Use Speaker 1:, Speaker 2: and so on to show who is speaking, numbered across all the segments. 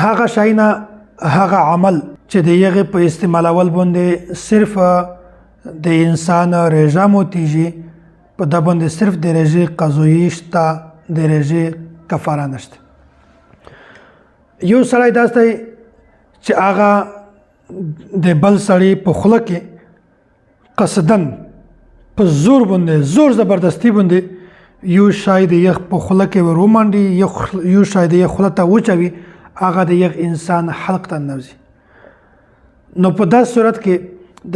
Speaker 1: هغه شی نه هغه عمل چې د هغې په استعمالول باندې صرف د انسان رژه موتیږي په دا باندې صرف د رژې قضایي شته د رژې کفاره نشته. یو سړی داسې دی چې هغه د بل سړی په خوله کې قصدن په زور باندې زور زبردستی باندې یو شی د یخ په خوله کې ور ومنډي یو شی د یخ خوله ته وچوي هغه د یخ انسان حلق ته ننوځي. نو په داسې صورت کې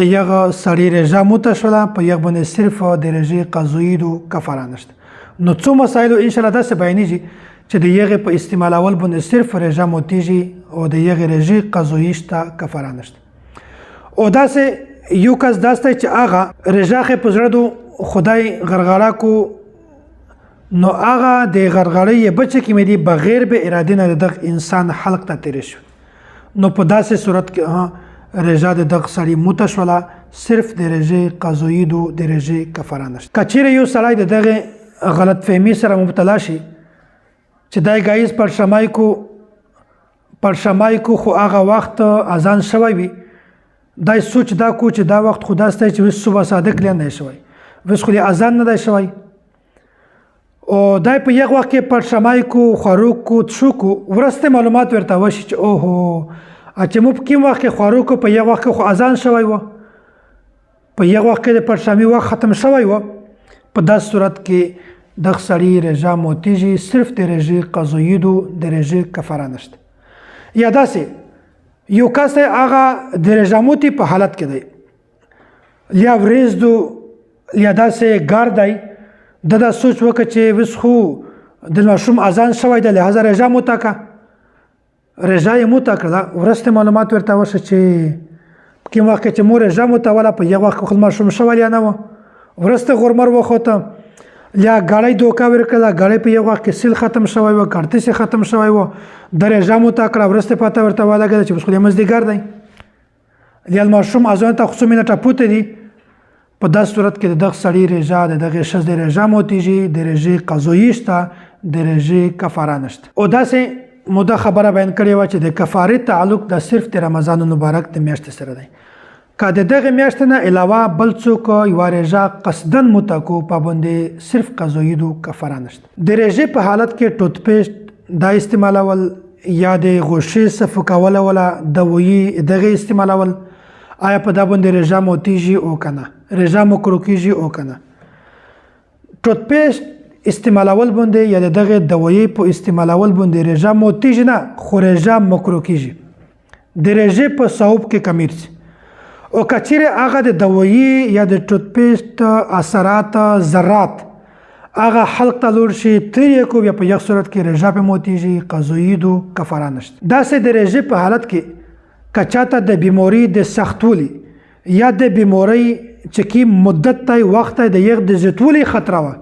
Speaker 1: د یغه سړی رژه موته شوله په یغ باندې صرف د رژې قضایي کفاره نشته. نو څو مسایلو انشاءالله داسې بیانېږي چې د یغې په استعمالول باندې صرف رژه موتیږي او د یغې رژې قضایي شته کفاره نشته. او داسې یو کس داسې دی چې هغه رژه خې په زړه خدای غرغړه کو نو هغه د غرغړې بچه کې مې دی بغیر به اراده نه د انسان حلق ته تیرې شو. نو په داسې صورت کې رژه د دغه سړي موته شوله صرف د رژې قضایي د رژې کفاره نشته. که چیرې یو سړی د دغې غلط فهمي سره مبتلا شي چې دای ګایز پرشمای کو خو هغه وخت اذان شوی وي دای سوچ دا کو چې دا وخت خو داسته چې وس صبح صادق لین نه شوی وس خو اذان نه دی شوی او دای په یو وخت کې پرشمای کو خروق کو تشو کو ورسته معلومات ورته وشي چې اوهو چې مو په کوم وخت کې خروق په یو وخت کې خو اذان شوی و په یو وخت کې د پرشمي وخت ختم شوی و په داسې صورت کې دغه سړي رژه موتیږي صرف د رژې قضایي د رژې کفاره نشته. یا داسې یو کس دی هغه د رژه موتي په حالت کې دی یا وریځ دو یا داسې ګار دی د دا سوچ وکړه چې وس خو د ماشوم اذان شوی دی لهذا رژه موته که رژه یې موته کړله ورسته معلومات ورته وشه چې کوم وخت کې چې مو رژه موتوله په یو وخت کې خو ماشوم شوی یا نه و ورسته غرمر وخوته یا ګاړی دوکا ورکړه ګاړی په یو وخت کې سیل ختم شوی و کارتس ختم شوی و د رژه موته کړه ورسته پته ورته ولګېده چې اوس خو یې مزدیګر دی یا ماشوم اذان ته خو څو منټه پوته دي په داسې صورت کې د دغه سړي رژه د دغې ښځې د رژه موتیږي د رژې قضایي شته د رژې کفاره نشته. او داسې موده خبره بیان کړې وه چې د کفارې تعلق د صرف د رمضان مبارک د میاشتې سره دی. که د دغه میاشتې نه علاوه بل څوک یوه رژه قصدن موته کو پابندې صرف قضایي کفاره نشته. د رژې په حالت کې ټوتپیسټ دا استعمالول یا د غوښې صفو کولوله دوایي دغه استعمالول آیا په دا باندې رژه موتیږي او که نه رژه مکروه کیږي او که نه. ټوتپیسټ استعمالول باندې یا د دغه دوایي په استعمالول باندې رژه موتیږي نه خو رژه مکروه کیږي د رژې په ثواب کې کمی راځي. او که چیرې هغه د دوایي یا د ټوتپیسټ اثرات ذرات هغه حلق ته لوړ شي ترې کو بیا په یو صورت کې رژه پې موتیږي قضایي کفاره نشته. داسې د رژې په حالت کې که چاته د بیماري د سختولي یا د بیمارۍ چې کوم مدت ته وخت د یغ د زیاتولي خطره وه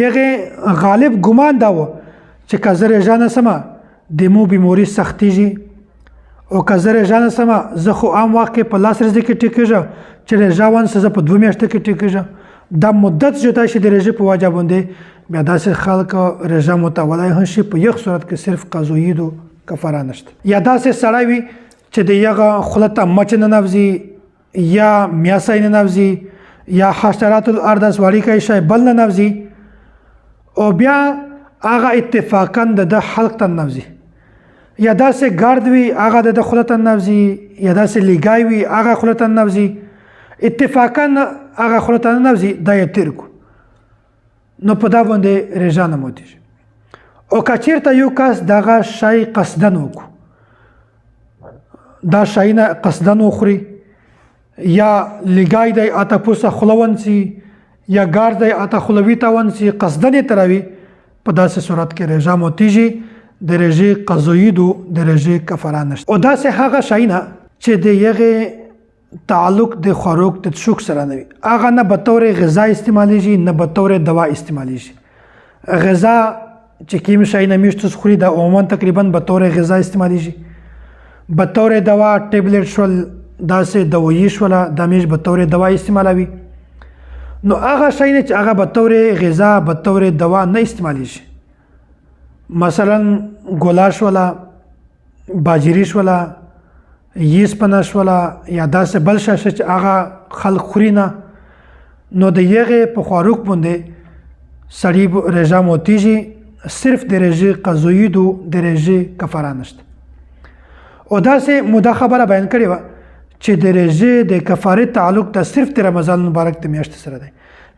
Speaker 1: یغې غالب ګمان دا و چې که زه رژه نسمه د مو بیماري سختیږي او که زه رژه نسمه زه خو عام وخت کې په لاس ورځې کې ټیکېږم چې رژه ونسه زه په 2 میاشتو کې ټیکېږم دا مدت زیاتی شي د رژې په وجه باندې بیا داسې خلک رژه موتولی هم شي په یو صورت کې صرف قضایي کفاره نشته. یا داسې سړی وي چې د یغه خوله ته مچ ننوځي یا میاسی ننوځي یا حشرات الارض وړیکی شی بل ننوځي او بیا هغه اتفاقا د حلق ته ننوځي یا داسې ګرد وي هغه د خوله ته ننوځي یا داسې لیګای وي هغه خوله ته ننوځي اتفاقا هغه خوله ته ننوځي دا یې تیر کو نو په دا باندې رژه نه موتیږي. او که چېرته یو کس دغه شی قصدن وکړو دا شی نه قصدن وخوري یا لیګای دی اته پوسه خوله ونسي یا ګار دی اته خولوي ته ونسي قصدن یې تروي په داسې صورت کې رژه موتیږي د رژې قضایي د رژې کفاره نشته. او داسې هغه شی نه چې د یغې تعلق د خوراک د تشوک سره نه وي هغه نه به طور غذا استعمالیږي نه به طور دوا استعمالیږي. غذا چې کوم شی نه میشتو خوري دا عموما تقریبا به طور غذا استعمالیږي به طور دوا ټیبلټ شول داسې دوایي شوله دا میش به طور دوا استعمالوي. نو هغه شی نه چې هغه به طور غذا به طور دوا نه استعمالیږي مثلا ګولا شوله باجري شوله یسپنه شوله یا داسې بل شی چې هغه خلک خوري نه نو د هغې په خوراک باندې سړي روژه ماتېږي صرف د روژې قضایي دو د روژې کفاره نشته او داسې موده خبره بیان کړې وه چې د روژې د کفارې تعلق ته صرف د رمضان مبارک د میاشتې سره دی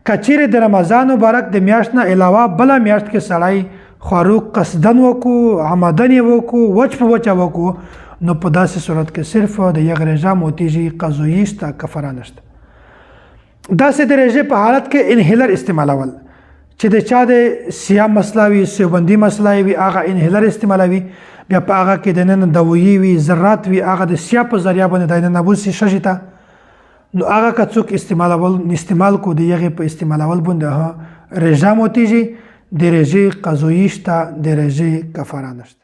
Speaker 1: که چیرې د رمضان مبارک د میاشت نه علاوه بله میاشت کې سړی خوراک قصدن وکړو عمدن یې وکړو وچ په وچه وکړو نو په داسې صورت کې صرف د یغ روژه ماتېږي قضایي شته کفاره نشته داسې د روژې په حالت کې انهیلر استعمالول چې د چا د سیام مسله وي سیوبندي مسله وي هغه انهیلر استعمالوي بیا په هغه کې دننه دوایي وي ذرات وي هغه د سیا په ذریعه باندې دننه بوسي ششي ته نو هغه که څوک استعمال کو د یغې په استعمالول باندې روژه ماتېږي د روژې قضایي شته د روژې کفاره نشته